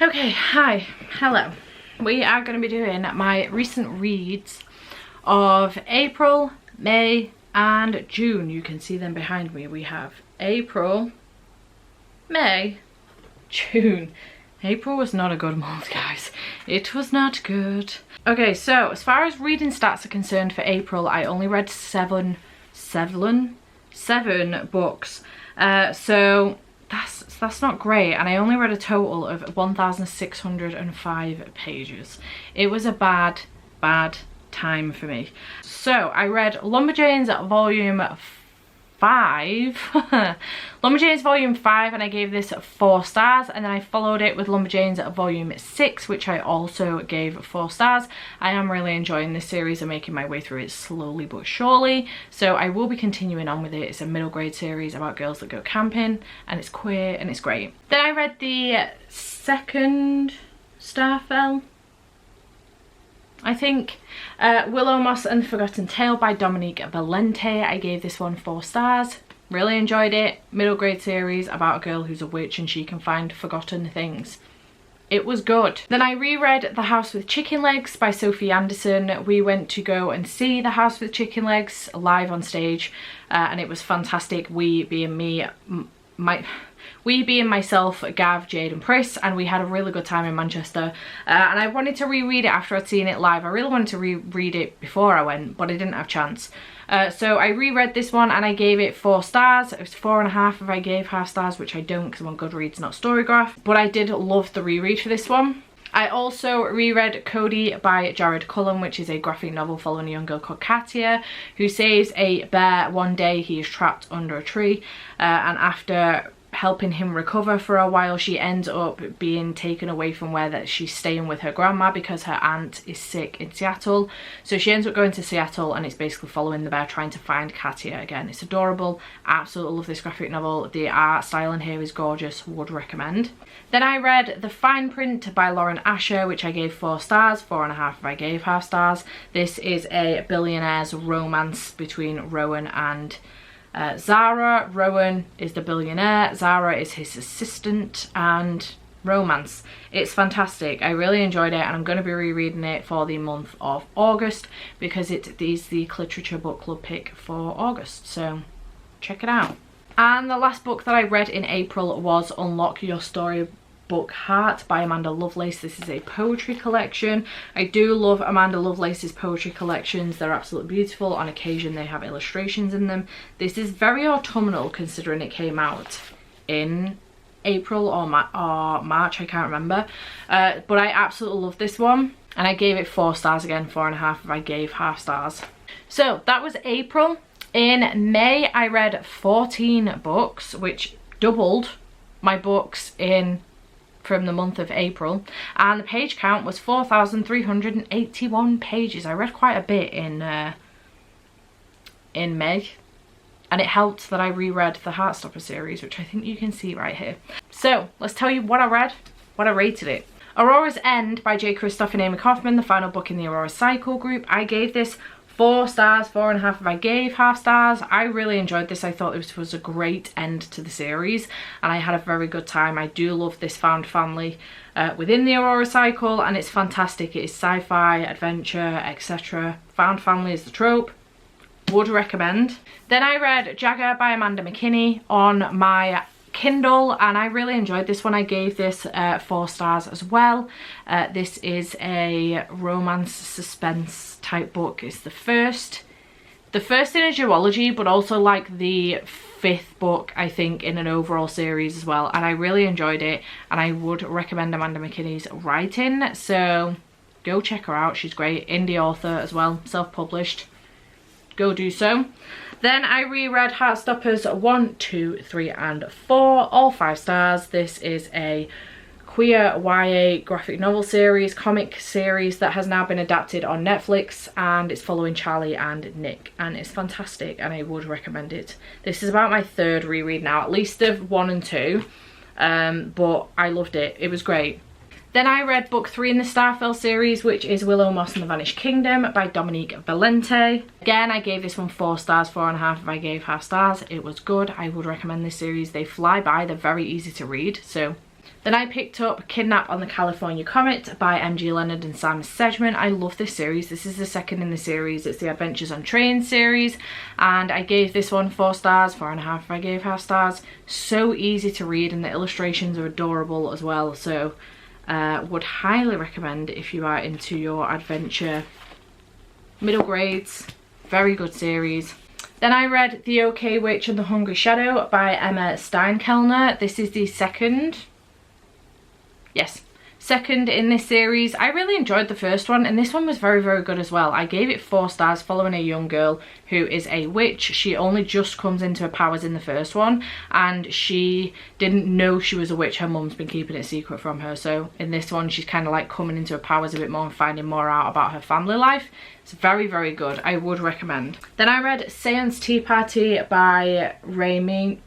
Okay, hi, hello. We are going to be doing my recent reads of April, May and June. You can see them behind me. We have April, May, June. April was not a good month, guys. It was not good. Okay, so as far as reading stats are concerned for April, I only read seven books. So that's not great, and I only read a total of 1,605 pages. It was a bad time for me. So I read Lumberjanes volume 5 Lumberjanes volume 5, and I gave this 4 stars, and then I followed it with Lumberjanes volume 6, which I also gave 4 stars. I am really enjoying this series and making my way through it slowly but surely, so I will be continuing on with it. It's a middle grade series about girls that go camping, and it's queer and it's great. Then I read the second Starfell, I think, Willow Moss and the Forgotten Tale by Dominique Valente. I gave this one 4 stars. Really enjoyed it. Middle grade series about a girl who's a witch and she can find forgotten things. It was good. Then I reread The House with Chicken Legs by Sophie Anderson. We went to go and see The House with Chicken Legs live on stage, and it was fantastic. We being myself, Gav, Jade and Pris, and we had a really good time in Manchester, and I wanted to reread it after I'd seen it live. I really wanted to reread it before I went, but I didn't have a chance. So I reread this one and I gave it 4 stars. It was 4.5 if I gave half stars, which I don't because I'm on Goodreads, not Storygraph, but I did love the reread for this one. I also reread Cody by Jared Cullen, which is a graphic novel following a young girl called Katia who saves a bear. One day he is trapped under a tree, and after helping him recover for a while, she ends up being taken away from where that she's staying with her grandma because her aunt is sick in Seattle. So she ends up going to Seattle, and it's basically following the bear trying to find Katia again. It's adorable. Absolutely love this graphic novel. The art style in here is gorgeous. Would recommend. Then I read The Fine Print by Lauren Asher, which I gave 4 stars. 4.5 if I gave half stars. This is a billionaire's romance between Rowan and Zara. Rowan is the billionaire, Zara is his assistant, and romance. It's fantastic. I really enjoyed it, and I'm going to be rereading it for the month of August because it is the literature book club pick for August, so check it out. And the last book that I read in April was Unlock Your Storybook Heart by Amanda Lovelace. This is a poetry collection. I do love Amanda Lovelace's poetry collections. They're absolutely beautiful. On occasion they have illustrations in them. This is very autumnal considering it came out in April or March, I can't remember, but I absolutely love this one, and I gave it 4 stars again. 4.5 if I gave half stars. So that was April. In May I read 14 books, which doubled my books from the month of April, and the page count was 4,381 pages. I read quite a bit in May, and it helped that I reread the Heartstopper series, which I think you can see right here. So let's tell you what I read, what I rated it. Aurora'S End by J. Kristoff and Amy Kaufman, the final book in the Aurora Cycle group. I gave this 4 stars. 4.5 if I gave half stars. I really enjoyed this. I thought this was a great end to the series, and I had a very good time. I do love this found family within the Aurora Cycle, and it's fantastic. It is sci-fi, adventure, etc. Found family is the trope. Would recommend. Then I read Jagger by Amanda McKinney on my Kindle, and I really enjoyed this one. I gave this 4 stars as well. This is a romance suspense type book. It's the first in a duology, but also like the 5th book I think in an overall series as well, and I really enjoyed it, and I would recommend Amanda McKinney's writing, so go check her out. She's great. Indie author as well, self-published. Go do so. Then I reread Heartstoppers 1, 2, 3 and 4, all 5 stars. This is a queer YA graphic novel series, comic series that has now been adapted on Netflix, and it's following Charlie and Nick, and it's fantastic and I would recommend it. This is about my 3rd reread now, at least of 1 and 2, but I loved it. It was great. Then I read book 3 in the Starfell series, which is Willow Moss and the Vanished Kingdom by Dominique Valente. Again, I gave this one 4 stars, 4.5 if I gave half stars. It was good. I would recommend this series. They fly by, they're very easy to read, so Then I picked up Kidnap on the California Comet by M.G. Leonard and Simon Sedgman. I love this series. This is the second in the series. It's the Adventures on Trains series, and I gave this one 4 stars, 4.5 if I gave half stars. So easy to read, and the illustrations are adorable as well, so would highly recommend if you are into your adventure middle grades. Very good series. Then I read The OK Witch and the Hungry Shadow by Emma Steinkellner. This is the second in this series. I really enjoyed the first one, and this one was very, very good as well. I gave it 4 stars, following a young girl who is a witch. She only just comes into her powers in the first one, and she didn't know she was a witch. Her mum's been keeping it secret from her, so in this one she's kind of like coming into her powers a bit more and finding more out about her family life. It's very, very good. I would recommend. Then I read Seance Tea Party by Raymina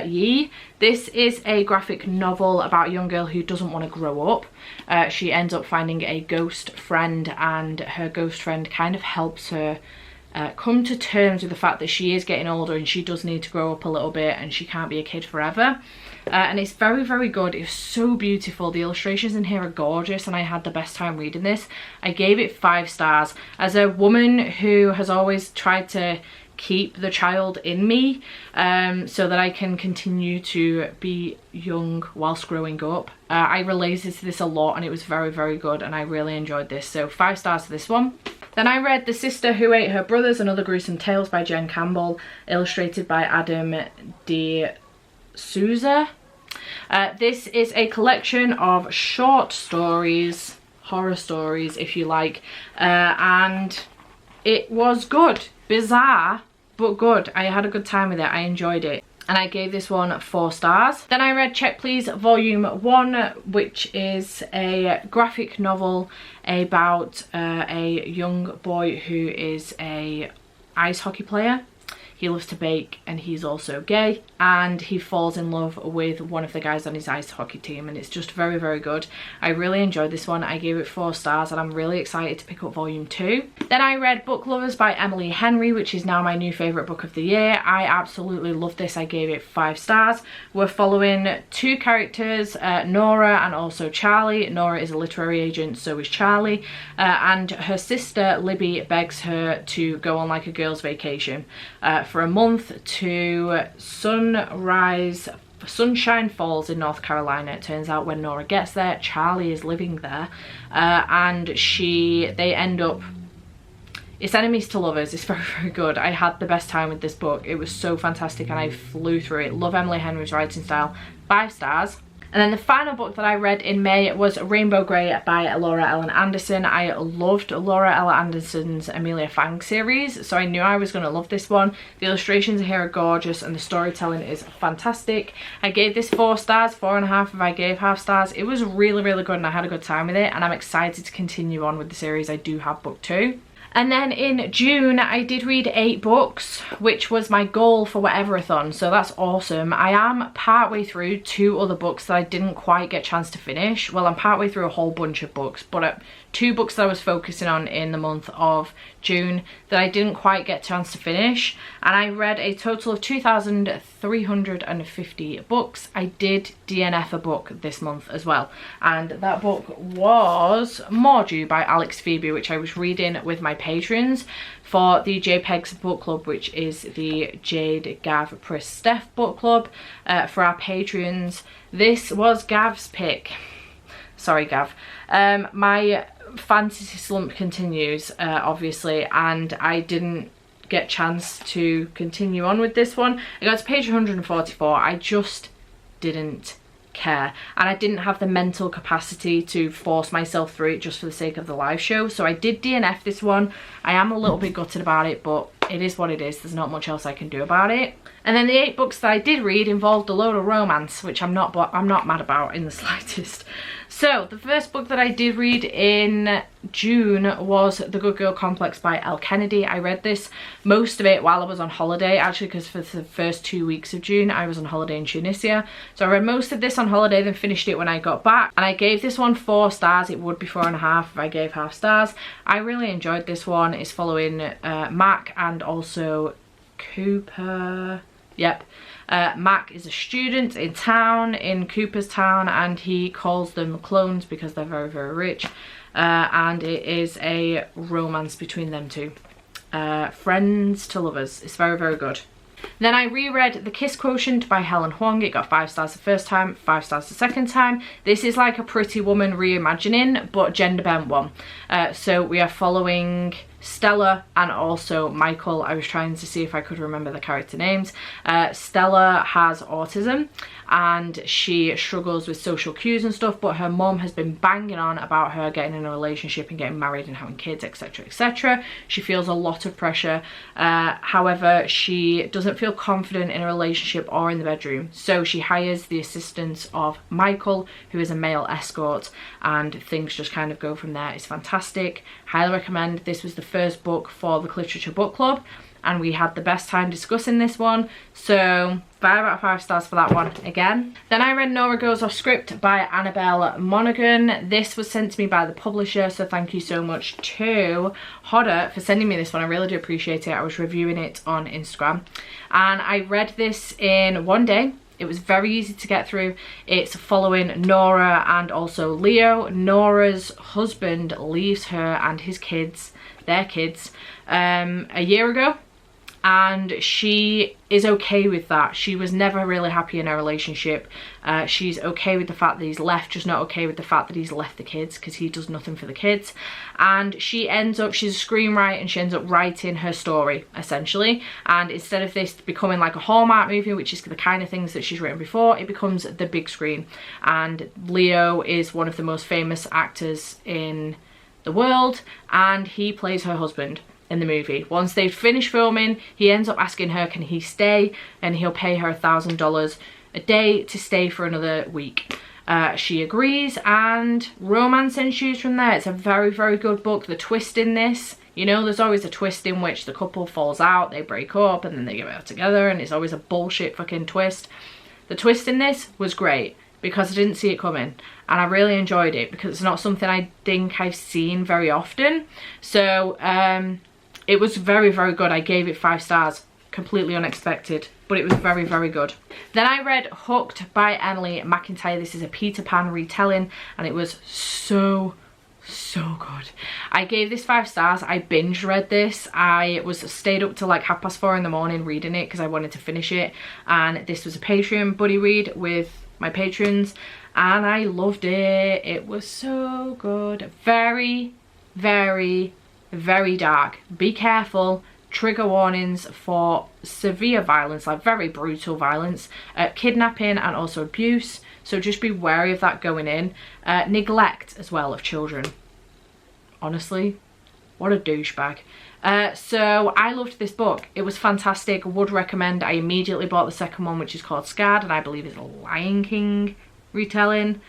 Yi. This is a graphic novel about a young girl who doesn't want to grow up. She ends up finding a ghost friend, and her ghost friend kind of helps her come to terms with the fact that she is getting older and she does need to grow up a little bit, and she can't be a kid forever. And it's very, very good. It's so beautiful. The illustrations in here are gorgeous, and I had the best time reading this. I gave it 5 stars. As a woman who has always tried to keep the child in me so that I can continue to be young whilst growing up, I related to this a lot, and it was very, very good, and I really enjoyed this. So 5 stars for this one. Then I read The Sister Who Ate Her Brothers and Other Gruesome Tales by Jen Campbell, illustrated by Adam de Souza. This is a collection of short stories, horror stories if you like, and it was good. Bizarre, but good. I had a good time with it. I enjoyed it, and I gave this one 4 stars. Then I read Check Please Volume 1, which is a graphic novel about a young boy who is a ice hockey player. He loves to bake, and he's also gay, and he falls in love with one of the guys on his ice hockey team, and it's just very, very good. I really enjoyed this one. I gave it 4 stars, and I'm really excited to pick up volume 2. Then I read Book Lovers by Emily Henry, which is now my new favourite book of the year. I absolutely love this. I gave it 5 stars. We're following 2 characters, Nora and also Charlie. Nora is a literary agent, so is Charlie, and her sister Libby begs her to go on like a girls' vacation for a month to Sunshine Falls in North Carolina. It turns out when Nora gets there, Charlie is living there, and they end up, it's enemies to lovers. It's very, very good. I had the best time with this book. It was so fantastic, and I flew through it. Love Emily Henry's writing style. 5 stars. And then the final book that I read in May was Rainbow Grey by Laura Ellen Anderson. I loved Laura Ellen Anderson's Amelia Fang series, so I knew I was going to love this one. The illustrations here are gorgeous, and the storytelling is fantastic. I gave this 4 stars, 4.5 if I gave half stars. It was really, really good, and I had a good time with it, and I'm excited to continue on with the series. I do have book 2. And then in June, I did read 8 books, which was my goal for whatever-a-thon, so that's awesome. I am partway through 2 other books that I didn't quite get a chance to finish. Well, I'm partway through a whole bunch of books, but 2 books that I was focusing on in the month of June that I didn't quite get a chance to finish, and I read a total of 2,350 books. I did DNF a book this month as well, and that book was Mordew by Alex Phoebe, which I was reading with my patrons for the JPEGs book club, which is the Jade, Gav, Pris, Steph book club. For our patrons, this was Gav's pick. Sorry, Gav. My fantasy slump continues, obviously, and I didn't get a chance to continue on with this one. I got to page 144. I just didn't care, and I didn't have the mental capacity to force myself through it just for the sake of the live show, so I did DNF this one. I am a little bit gutted about it, but it is what it is. There's not much else I can do about it. And then the 8 books that I did read involved a load of romance, which I'm not mad about in the slightest. So the first book that I did read in June was The Good Girl Complex by Elle Kennedy. I read this, most of it, while I was on holiday, actually, because for the first 2 weeks of June I was on holiday in Tunisia. So I read most of this on holiday, then finished it when I got back, and I gave this one 4 stars. It would be 4.5 if I gave half stars. I really enjoyed this one. It's following Mac and also Cooper. Yep. Mac is a student in town, in Cooperstown, and he calls them clones because they're very, very rich. And it is a romance between them two. Friends to lovers. It's very, very good. Then I reread The Kiss Quotient by Helen Huang. It got 5 stars the first time, 5 stars the second time. This is like a Pretty Woman reimagining, but gender bent one. So we are following Stella and also Michael. I was trying to see if I could remember the character names. Stella has autism and she struggles with social cues and stuff, but her mum has been banging on about her getting in a relationship and getting married and having kids, etc, etc. She feels a lot of pressure. However, she doesn't feel confident in a relationship or in the bedroom, so she hires the assistance of Michael, who is a male escort, and things just kind of go from there. It's fantastic. Highly recommend. This was the first book for the Literature Book Club, and we had the best time discussing this one, so 5 out of 5 stars for that one again. Then I read Nora Goes Off Script by Annabelle Monaghan. This was sent to me by the publisher, so thank you so much to Hodder for sending me this one. I really do appreciate it. I was reviewing it on Instagram and I read this in one day. It was very easy to get through. It's following Nora and also Leo. Nora's husband leaves her and his kids, their kids, a year ago, and she is okay with that. She was never really happy in her relationship. She's okay with the fact that he's left, just not okay with the fact that he's left the kids, because he does nothing for the kids. And she ends up, she's a screenwriter, and she ends up writing her story essentially, and instead of this becoming like a Hallmark movie, which is the kind of things that she's written before, it becomes the big screen. And Leo is one of the most famous actors in the world, and he plays her husband in the movie. Once they've finished filming, he ends up asking her, can he stay, and he'll pay her $1,000 a day to stay for another week. She agrees, and romance ensues from there. It's a very, very good book. The twist in this, you know, there's always a twist in which the couple falls out, they break up, and then they get back together, and it's always a bullshit fucking twist. The twist in this was great because I didn't see it coming, and I really enjoyed it because it's not something I think I've seen very often. So it was very, very good. I gave it 5 stars. Completely unexpected, but it was very, very good. Then I read Hooked by Emily McIntyre. This is a Peter Pan retelling, and it was so good. I gave this 5 stars. I binge read this. I stayed up till like 4:30 in the morning reading it because I wanted to finish it, and this was a Patreon buddy read with my patrons, and I loved it. It was so good. Very, very, very dark. Be careful. Trigger warnings for severe violence, like very brutal violence, kidnapping and also abuse, so just be wary of that going in. Neglect as well of children. Honestly, what a douchebag. So I loved this book. It was fantastic. Would recommend. I immediately bought the second one, which is called Scarred, and I believe it's a Lion King retelling.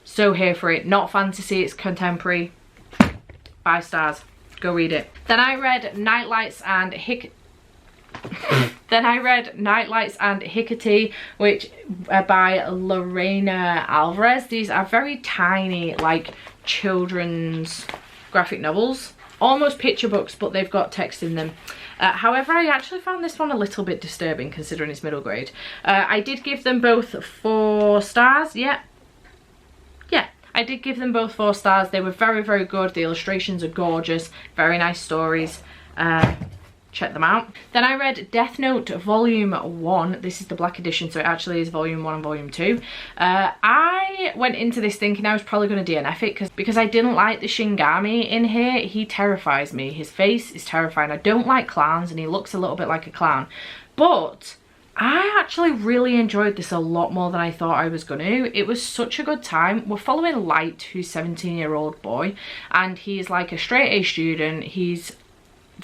So here for it. Not fantasy, it's contemporary. 5 stars. Go read it. Then I read Nightlights and Hecate, which by Lorena Alvarez. These are very tiny, like children's graphic novels, almost picture books, but they've got text in them. However, I actually found this one a little bit disturbing considering it's middle grade. I did give them both 4 stars. Yeah, I did give them both 4 stars. They were very, very good. The illustrations are gorgeous. Very nice stories. Check them out. Then I read Death Note Volume 1. This is the black edition, so it actually is Volume 1 and Volume 2. I went into this thinking I was probably going to DNF it because I didn't like the Shingami in here. He terrifies me. His face is terrifying. I don't like clowns, and he looks a little bit like a clown. But I actually really enjoyed this a lot more than I thought I was going to. It was such a good time. We're following Light, who's a 17-year-old boy, and he's like a straight A student. He's a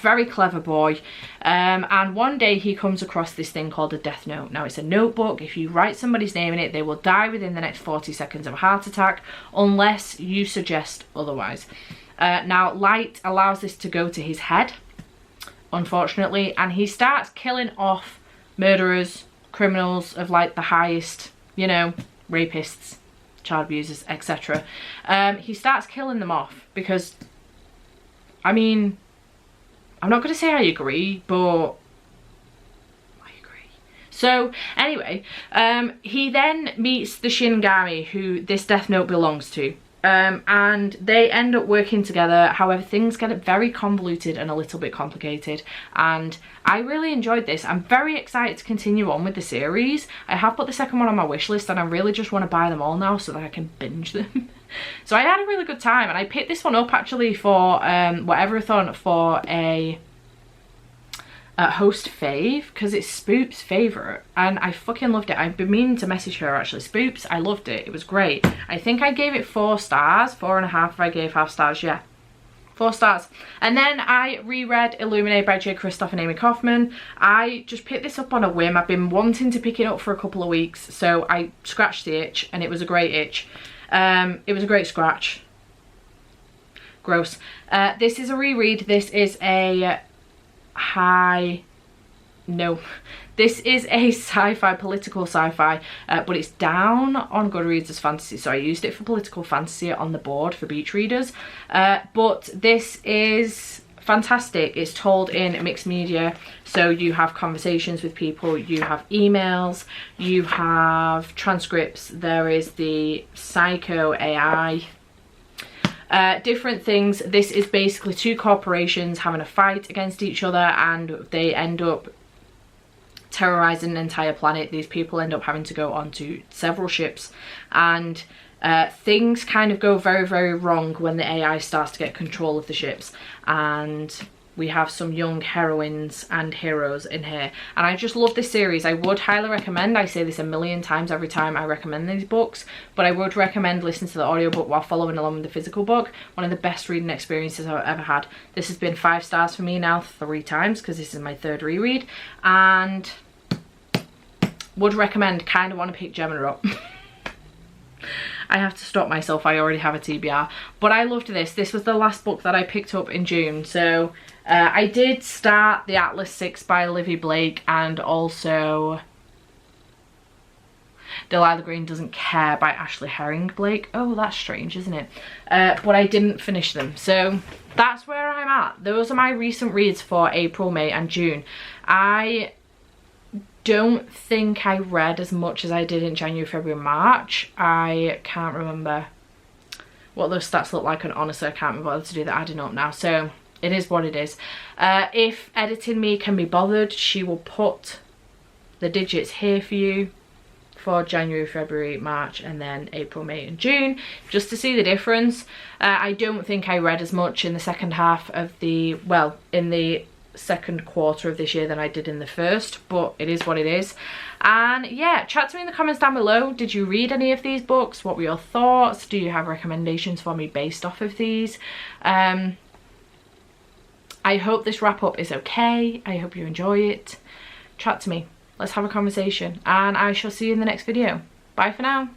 very clever boy, and one day he comes across this thing called a death note. Now, it's a notebook. If you write somebody's name in it, they will die within the next 40 seconds of a heart attack unless you suggest otherwise. Now, Light allows this to go to his head, unfortunately, and he starts killing off murderers, criminals of like the highest, you know, rapists, child abusers, etc. He starts killing them off because, I mean, I'm not going to say I agree, but I agree. So anyway, he then meets the Shinigami who this Death Note belongs to. And they end up working together. However, things get very convoluted and a little bit complicated, and I really enjoyed this. I'm very excited to continue on with the series. I have put the second one on my wish list, and I really just want to buy them all now so that I can binge them. So I had a really good time, and I picked this one up actually for whatever-a-thon for a host fave, because it's Spoop's favourite, and I fucking loved it. I've been meaning to message her actually. Spoops, I loved it. It was great. I think I gave it 4 stars, 4.5 if I gave half stars, yeah. 4 stars. And then I reread Illuminated by J. Kristoff and Amy Kaufman. I just picked this up on a whim. I've been wanting to pick it up for a couple of weeks, so I scratched the itch, and it was a great itch. It was a great scratch. Gross. This is a reread. This is a this is a sci-fi, political sci-fi, but it's down on Goodreads as fantasy, so I used it for political fantasy on the board for beach readers. But this is fantastic. It's told in mixed media, so you have conversations with people, you have emails, you have transcripts, there is the psycho AI, different things. This is basically 2 corporations having a fight against each other, and they end up terrorizing an entire planet. These people end up having to go onto several ships, and things kind of go very, very wrong when the AI starts to get control of the ships, and we have some young heroines and heroes in here, and I just love this series. I would highly recommend, I say this a million times every time I recommend these books, but I would recommend listening to the audiobook while following along with the physical book. One of the best reading experiences I've ever had. This has been 5 stars for me now 3 times, because this is my 3rd reread, and would recommend. Kind of want to pick Gemma up. I have to stop myself, I already have a TBR, but I loved this. This was the last book that I picked up in June, so I did start The Atlas 6 by Livy Blake, and also Delilah Green Doesn't Care by Ashley Herring Blake. Oh, that's strange, isn't it? But I didn't finish them, so that's where I'm at. Those are my recent reads for April, May and June. I don't think I read as much as I did in January, February, March. I can't remember what those stats look like, and honestly I can't be bothered to do that adding up now, so it is what it is. If editing me can be bothered, she will put the digits here for you for January, February, March, and then April, May and June, just to see the difference. I don't think I read as much in the second half of the, well, in the second quarter of this year than I did in the first, but it is what it is. And yeah, chat to me in the comments down below. Did you read any of these books? What were your thoughts? Do you have recommendations for me based off of these? I hope this wrap up is okay. I hope you enjoy it. Chat to me. Let's have a conversation, and I shall see you in the next video. Bye for now.